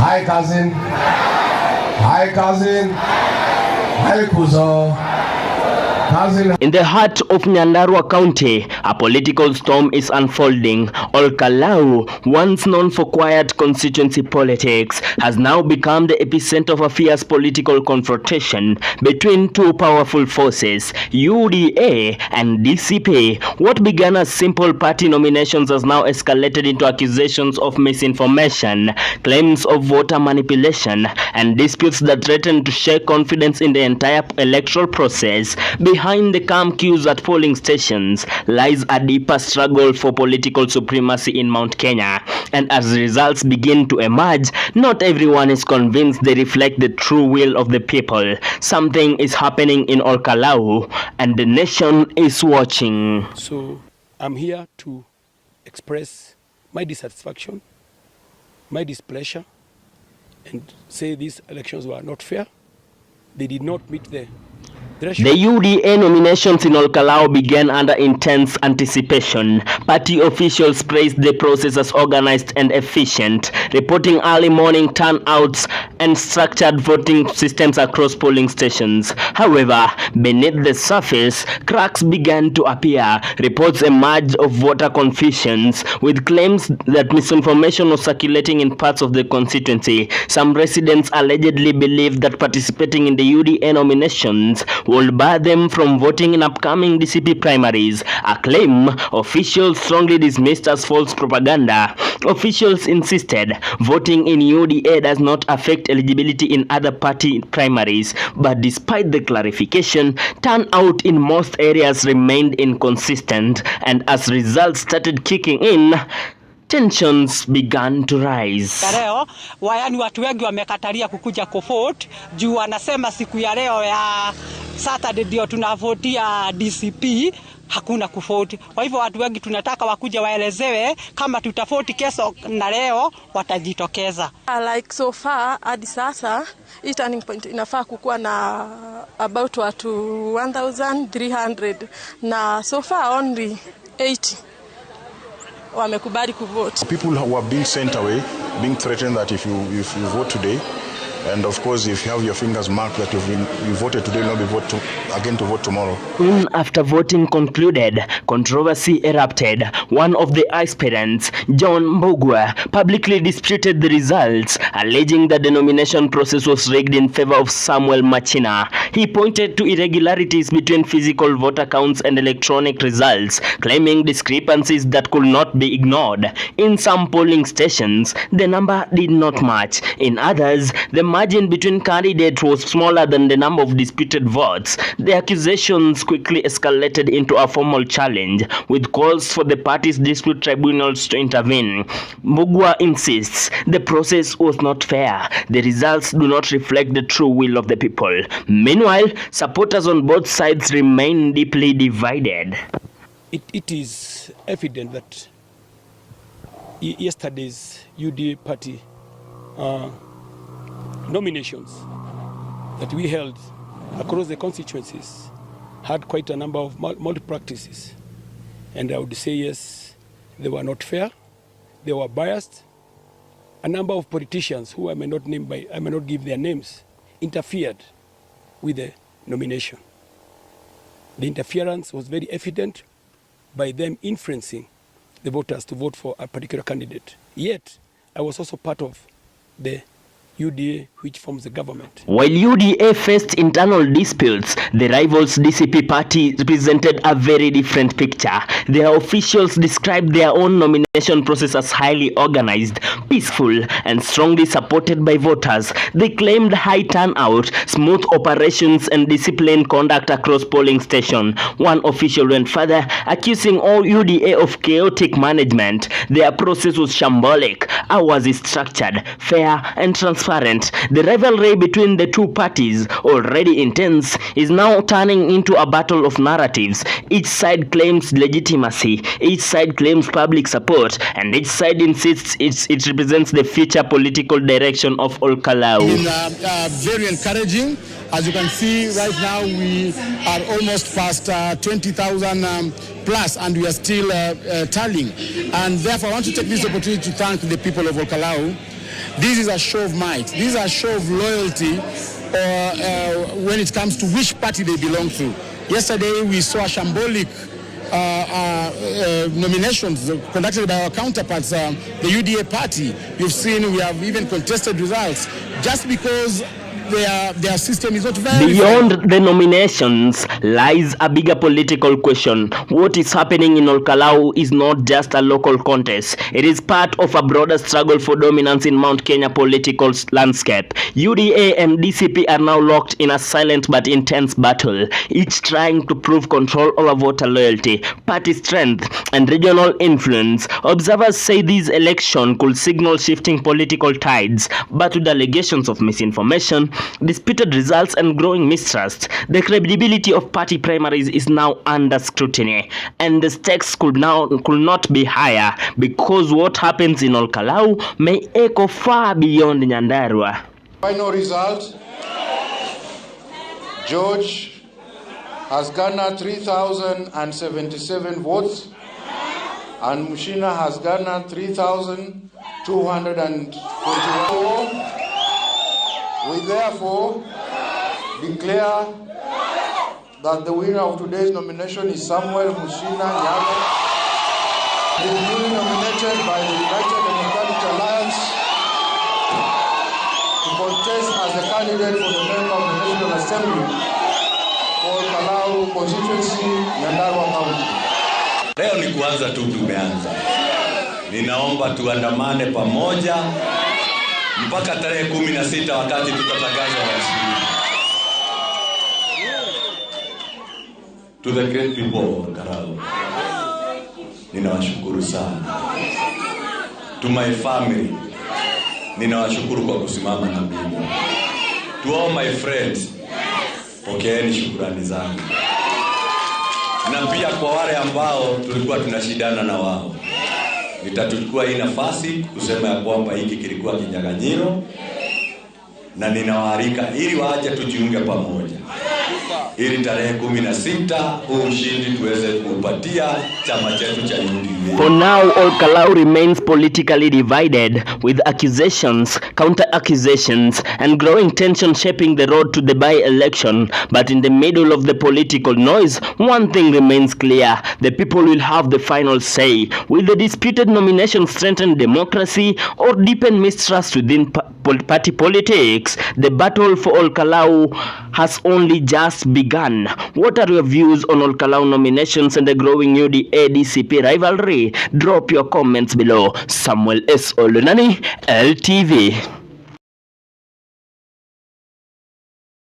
Hi cousin. Hi cousin. Hi Kuzo. In the heart of Nyandarua County, a political storm is unfolding. Ol Kalou, once known for quiet constituency politics, has now become the epicenter of a fierce political confrontation between two powerful forces, UDA and DCP. What began as simple party nominations has now escalated into accusations of misinformation, claims of voter manipulation, and disputes that threaten to shake confidence in the entire electoral process. Behind the calm queues at polling stations lies a deeper struggle for political supremacy in Mount Kenya, and as results begin to emerge, not everyone is convinced they reflect the true will of the people. Something is happening in Ol Kalou, and the nation is watching. So I'm here to express my dissatisfaction, my displeasure, and say these elections were not fair. They did not meet the The UDA nominations in Ol Kalou began under intense anticipation. Party officials praised the process as organized and efficient, reporting early morning turnouts and structured voting systems across polling stations. However, beneath the surface, cracks began to appear. Reports emerged of voter confusions, with claims that misinformation was circulating in parts of the constituency. Some residents allegedly believed that participating in the UDA nominations would bar them from voting in upcoming DCP primaries, a claim officials strongly dismissed as false propaganda. Officials insisted voting in UDA does not affect eligibility in other party primaries, but despite the clarification, turnout in most areas remained inconsistent, and as results started kicking in, tensions began to rise. Leo wayani watu wengi wamekatalia kukuja kuvote juu wanasema siku ya leo ya Saturday ndio tunavotia DCP, hakuna kuvote. Kwa hivyo watu wengi tunataka wakuja waelezewe kama tutavote kesho na leo watajitokeza. Like so far hadi sasa hii turning point inafaa kukuwa na about watu 1300 na so far only 80 wamekubali kuvote. People who are being sent away, being threatened that if you vote today, and of course if you have your fingers marked that you voted today, you'll not be again to vote tomorrow. Soon after voting concluded, controversy erupted. One of the aspirants, John Mbugua, publicly disputed the results, alleging that the nomination process was rigged in favor of Samuel Machina. He pointed to irregularities between physical voter counts and electronic results, claiming discrepancies that could not be ignored. In some polling stations, the number did not match. In others, the margin between candidates was smaller than the number of disputed votes. The accusations quickly escalated into a formal challenge, with calls for the party's dispute tribunals to intervene. Mbugua insists the process was not fair. The results do not reflect the true will of the people. Meanwhile, supporters on both sides remain deeply divided. It is evident that yesterday's UDA party nominations that we held across the constituencies had quite a number of malpractices, and I would say yes, they were not fair, they were biased. A number of politicians who I may not give their names interfered with the nomination. The interference was very evident by them influencing the voters to vote for a particular candidate. Yet I was also part of the UDA, which forms the government. While UDA faced internal disputes, the rivals DCP party presented a very different picture. Their officials described their own nomination process as highly organized, peaceful, and strongly supported by voters. They claimed high turnout, smooth operations, and disciplined conduct across polling stations. One official went further, accusing all UDA of chaotic management. Their process was shambolic. Ours is structured, fair, and transparent. The rivalry between the two parties, already intense, is now turning into a battle of narratives. Each side claims legitimacy, each side claims public support, and each side insists it represents the future political direction of Ol Kalou. Very encouraging. As you can see right now, we are almost past 20,000 plus, and we are still tallying. And therefore, I want to take this opportunity to thank the people of Ol Kalou This is a show of might. This is a show of loyalty when it comes to which party they belong to. Yesterday, we saw a shambolic nominations conducted by our counterparts, the UDA party. You've seen we have even contested results just because their system is not verified. Beyond the nominations lies a bigger political question. What is happening in Ol Kalou is not just a local contest. It is part of a broader struggle for dominance in Mount Kenya political landscape. UDA and DCP are now locked in a silent but intense battle, each trying to prove control over voter loyalty, party strength, and regional influence. Observers say this election could signal shifting political tides, but with allegations of misinformation, disputed results, and growing mistrust, the credibility of party primaries is now under scrutiny, and the stakes could not be higher, because what happens in Ol Kalou may echo far beyond Nyandarua. Final result: George has garnered 3,077 votes, and Machina has garnered 3,221. We therefore declare that the winner of today's nomination is Samuel Machina, duly nominated by the United Democratic Alliance to contest as the candidate for the member of the National Assembly for Ol Kalou constituency, Nyandarua County. Leo ni kuanza tu, tumeanza. Ninaomba tuandamane pamoja mpaka tarehe 16 wakati tutatangaza rasmi. To the great people of Ol Kalou, ninawashukuru sana. To my family, ninawashukuru kwa kusimama na mimi. To all my friends, pokeeni shukrani zangu. Na pia kwa wale ambao tulikuwa tunashindana na wao, nitachukua hii nafasi kusema ya kwamba hiki kilikuwa kinyang'anyiro, na ninawaalika ili waje tujiunge pamoja, ili tarehe 16 huu ushindi tuweze kuupatia chama chetu cha UDA. For now, Ol Kalou remains politically divided, with accusations, counter-accusations, and growing tension shaping the road to the by-election. But in the middle of the political noise, one thing remains clear: the people will have the final say. Will the disputed nomination strengthen democracy or deepen mistrust within party politics? The battle for Ol Kalou has only just begun. What are your views on Ol Kalou nominations and the growing UDA DCP rivalry? Drop your comments below. Samuel S. Olunani, LTV.